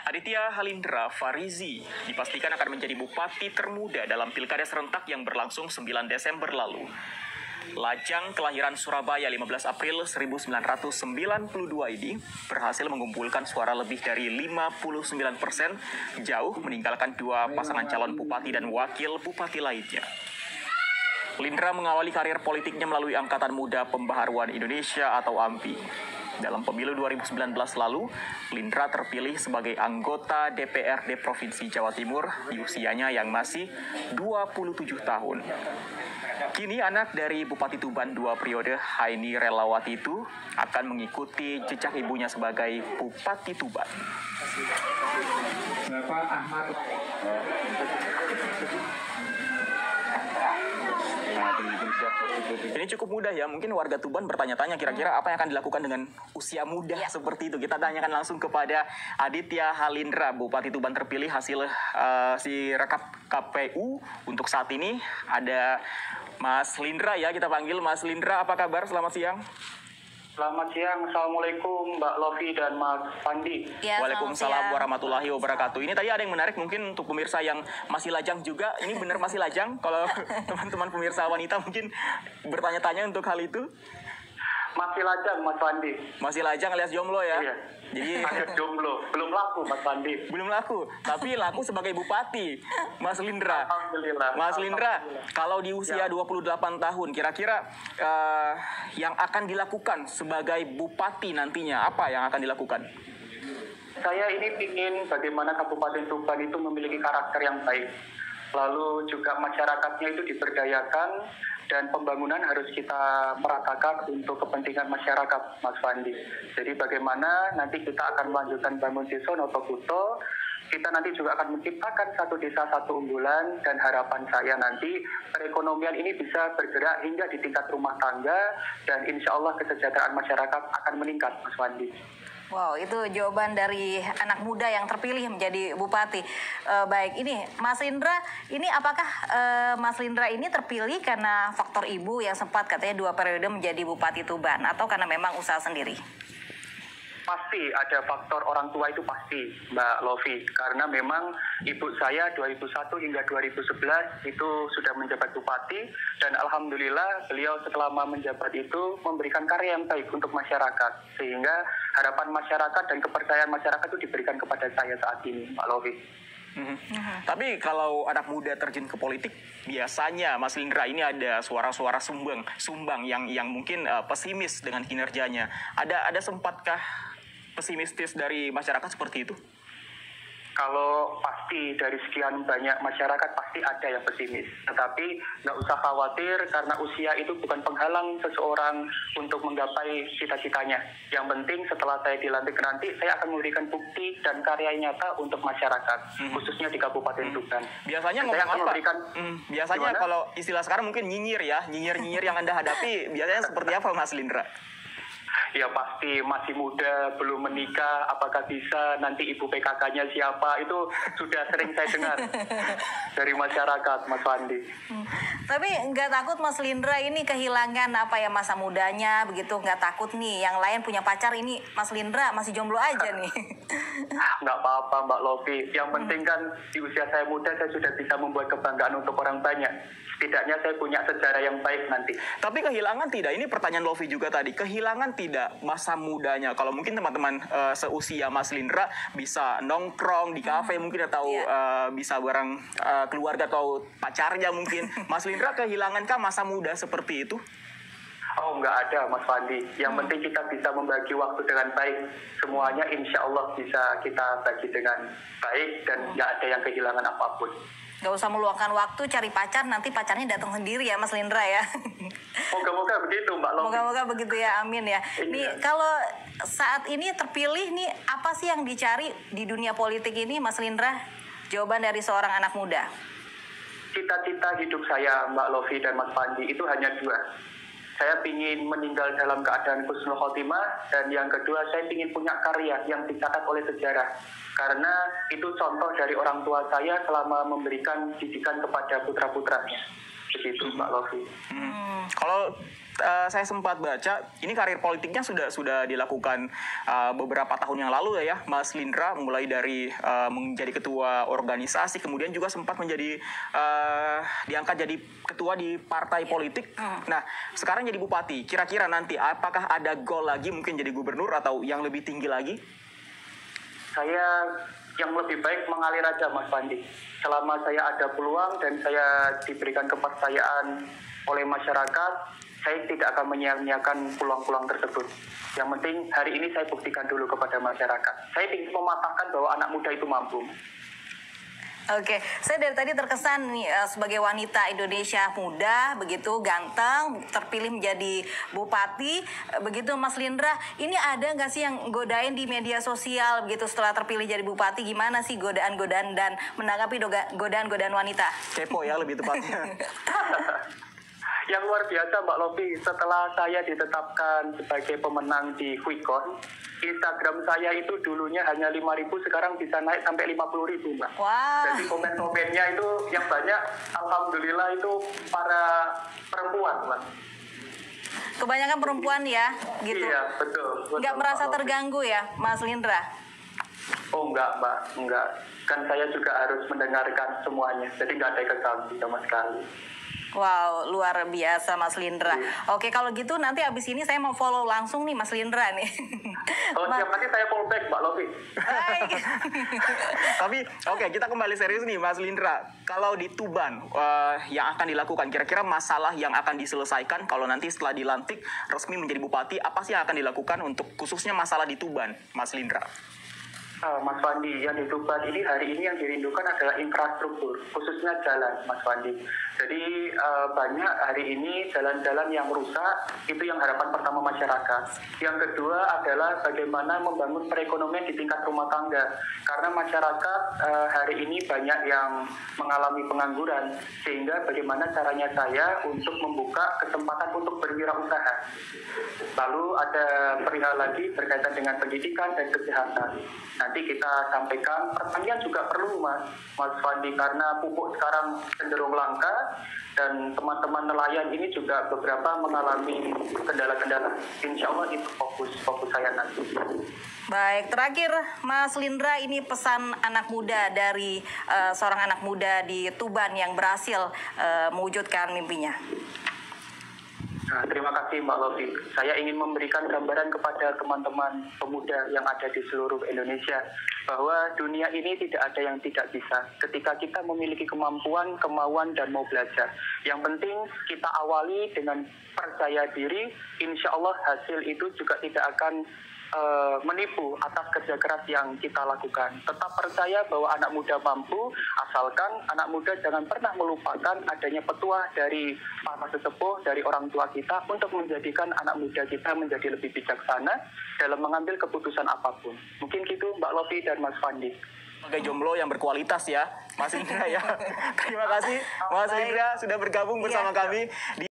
Aditya Halindra Farizi dipastikan akan menjadi bupati termuda dalam pilkada serentak yang berlangsung 9 Desember lalu. Lajang kelahiran Surabaya 15 April 1992 ini berhasil mengumpulkan suara lebih dari 59%, jauh meninggalkan dua pasangan calon bupati dan wakil bupati lainnya. Lindra mengawali karir politiknya melalui Angkatan Muda Pembaharuan Indonesia atau AMPI. Dalam pemilu 2019 lalu, Lindra terpilih sebagai anggota DPRD Provinsi Jawa Timur di usianya yang masih 27 tahun. Kini anak dari Bupati Tuban 2 periode, Haini Relawati itu akan mengikuti jejak ibunya sebagai Bupati Tuban. Bapak Ahmad. Ini cukup mudah ya, mungkin warga Tuban bertanya-tanya kira-kira apa yang akan dilakukan dengan usia muda seperti itu. Kita tanyakan langsung kepada Aditya Halindra, Bupati Tuban terpilih hasil si rekap KPU. Untuk saat ini ada Mas Lindra ya, kita panggil Mas Lindra. Apa kabar? Selamat siang. Selamat siang, Assalamualaikum Mbak Lofi dan Mas Pandi. Ya, Waalaikumsalam warahmatullahi wabarakatuh. Ini tadi ada yang menarik mungkin untuk pemirsa yang masih lajang juga. Ini benar masih lajang? Kalau teman-teman pemirsa wanita mungkin bertanya-tanya untuk hal itu. Masih lajang, Mas Pandi. Masih lajang alias jomblo ya? Iya. Jadi alias jomblo. Belum laku, Mas Pandi. Belum laku, tapi laku sebagai bupati, Mas Lindra. Alhamdulillah. Mas Lindra, kalau di usia 28 tahun, kira-kira yang akan dilakukan sebagai bupati nantinya, apa yang akan dilakukan? Saya ini ingin bagaimana Kabupaten Tuban itu memiliki karakter yang baik. Lalu juga masyarakatnya itu diberdayakan, dan pembangunan harus kita meratakan untuk kepentingan masyarakat, Mas Fandi. Jadi bagaimana nanti kita akan melanjutkan bangun desa Notokuto, kita nanti juga akan menciptakan satu desa satu unggulan, dan harapan saya nanti perekonomian ini bisa bergerak hingga di tingkat rumah tangga, dan insya Allah kesejahteraan masyarakat akan meningkat, Mas Fandi. Wow, itu jawaban dari anak muda yang terpilih menjadi bupati. Baik, ini Mas Lindra, ini apakah Mas Lindra ini terpilih karena faktor ibu yang sempat katanya 2 periode menjadi bupati Tuban, atau karena memang usaha sendiri? Pasti ada faktor orang tua, itu pasti, Mbak Lofi. Karena memang ibu saya 2001 hingga 2011 itu sudah menjabat bupati, dan alhamdulillah beliau selama menjabat itu memberikan karya yang baik untuk masyarakat, sehingga harapan masyarakat dan kepercayaan masyarakat itu diberikan kepada saya saat ini, Mbak Lofi. Tapi kalau anak muda terjun ke politik, biasanya Mas Lindra ini ada suara-suara sumbang yang mungkin pesimis dengan kinerjanya. Ada sempatkah pesimistis dari masyarakat seperti itu? Kalau pasti dari sekian banyak masyarakat pasti ada yang pesimis. Tetapi nggak usah khawatir, karena usia itu bukan penghalang seseorang untuk menggapai cita-citanya. Yang penting setelah saya dilantik nanti, saya akan memberikan bukti dan karya nyata untuk masyarakat, khususnya di Kabupaten Tuban. Biasanya ngomong apa? Biasanya gimana? Kalau istilah sekarang mungkin nyinyir ya, nyinyir yang Anda hadapi biasanya seperti apa, Mas Lindra? Ya pasti masih muda, belum menikah, apakah bisa, nanti ibu PKK-nya siapa, itu sudah sering saya dengar dari masyarakat, Mas Wandi. Tapi nggak takut Mas Lindra ini kehilangan apa ya masa mudanya begitu, nggak takut nih yang lain punya pacar, ini Mas Lindra masih jomblo aja nih? Nggak apa-apa Mbak Lofi, yang penting kan di usia saya muda saya sudah bisa membuat kebanggaan untuk orang banyak. Setidaknya saya punya sejarah yang baik nanti. Tapi kehilangan tidak, ini pertanyaan Lofi juga tadi, kehilangan tidak masa mudanya? Kalau mungkin teman-teman seusia Mas Lindra bisa nongkrong di kafe mungkin, atau bisa bareng keluarga atau pacarnya mungkin. Mas Lindra kehilangankah masa muda seperti itu? Oh, nggak ada Mas Fandi. Yang penting kita bisa membagi waktu dengan baik. Semuanya insya Allah bisa kita bagi dengan baik, dan nggak ada yang kehilangan apapun. Gak usah meluangkan waktu cari pacar, nanti pacarnya datang sendiri ya Mas Lindra ya. Moga-moga begitu Mbak Lofi. Moga-moga begitu ya, amin ya. Nih kalau saat ini terpilih nih, apa sih yang dicari di dunia politik ini Mas Lindra? Jawaban dari seorang anak muda. Cita-cita hidup saya Mbak Lofi dan Mas Pandi itu hanya 2. Saya ingin meninggal dalam keadaan husnul khotimah, dan yang kedua saya ingin punya karya yang dicatat oleh sejarah. Karena itu contoh dari orang tua saya selama memberikan didikan kepada putra-putranya. Begitu Mbak Lofi. Kalau saya sempat baca, ini karir politiknya sudah dilakukan beberapa tahun yang lalu ya, Mas Lindra, mulai dari menjadi ketua organisasi, kemudian juga sempat menjadi diangkat jadi ketua di partai politik. Nah, sekarang jadi bupati. Kira-kira nanti apakah ada goal lagi mungkin jadi gubernur atau yang lebih tinggi lagi? Saya yang lebih baik mengalir aja, Mas Pandi. Selama saya ada peluang dan saya diberikan kepercayaan oleh masyarakat, saya tidak akan menyia-nyiakan peluang-peluang tersebut. Yang penting hari ini saya buktikan dulu kepada masyarakat. Saya ingin mematahkan bahwa anak muda itu mampu. Oke, saya dari tadi terkesan nih sebagai wanita Indonesia muda, begitu ganteng, terpilih menjadi bupati, begitu Mas Lindra. Ini ada nggak sih yang godain di media sosial begitu setelah terpilih jadi bupati? Gimana sih godaan-godaan dan menanggapi godaan-godaan wanita? Kepo ya lebih tepatnya. Yang luar biasa Mbak Lofi, setelah saya ditetapkan sebagai pemenang di Quickcon, Instagram saya itu dulunya hanya 5.000, sekarang bisa naik sampai 50.000 Mbak. Wow. Jadi komen-komennya itu yang banyak, alhamdulillah itu para perempuan Mbak. Kebanyakan perempuan ya, gitu. Iya, betul. Nggak merasa Mbak Lofi. terganggu ya, Mas Lindra? Oh enggak Mbak, enggak. Kan saya juga harus mendengarkan semuanya, jadi nggak ada kesan sama sekali. Wow, luar biasa Mas Lindra. Oke, kalau gitu nanti abis ini saya mau follow langsung nih Mas Lindra nih. Oh siap, nanti saya follow back Mbak Lofi. Baik. Tapi oke, kita kembali serius nih Mas Lindra. Kalau di Tuban yang akan dilakukan, kira-kira masalah yang akan diselesaikan kalau nanti setelah dilantik resmi menjadi bupati, apa sih yang akan dilakukan untuk khususnya masalah di Tuban, Mas Lindra? Mas Fandi, yang di Tuban ini hari ini yang dirindukan adalah infrastruktur, khususnya jalan, Mas Fandi. Jadi banyak hari ini jalan-jalan yang rusak, itu yang harapan pertama masyarakat. Yang kedua adalah bagaimana membangun perekonomian di tingkat rumah tangga. Karena masyarakat hari ini banyak yang mengalami pengangguran, sehingga bagaimana caranya saya untuk membuka kesempatan untuk berwirausaha. Lalu ada perihal lagi berkaitan dengan pendidikan dan kesehatan. Nanti kita sampaikan, pertanian juga perlu Mas Fandi, karena pupuk sekarang cenderung langka dan teman-teman nelayan ini juga beberapa mengalami kendala-kendala. Insya Allah itu fokus saya nanti. Baik, terakhir Mas Lindra, ini pesan anak muda dari seorang anak muda di Tuban yang berhasil mewujudkan mimpinya. Nah, terima kasih Mbak Lofi. Saya ingin memberikan gambaran kepada teman-teman pemuda yang ada di seluruh Indonesia bahwa dunia ini tidak ada yang tidak bisa. Ketika kita memiliki kemampuan, kemauan, dan mau belajar. Yang penting kita awali dengan percaya diri, insya Allah hasil itu juga tidak akan menipu atas kerja keras yang kita lakukan. Tetap percaya bahwa anak muda mampu, asalkan anak muda jangan pernah melupakan adanya petuah dari para sesepuh, dari orang tua kita untuk menjadikan anak muda kita menjadi lebih bijaksana dalam mengambil keputusan apapun. Mungkin gitu Mbak Lofi dan Mas Fandi. Sebagai jomblo yang berkualitas ya, Mas Lindra ya. Terima kasih Mas Lindra sudah bergabung bersama kami di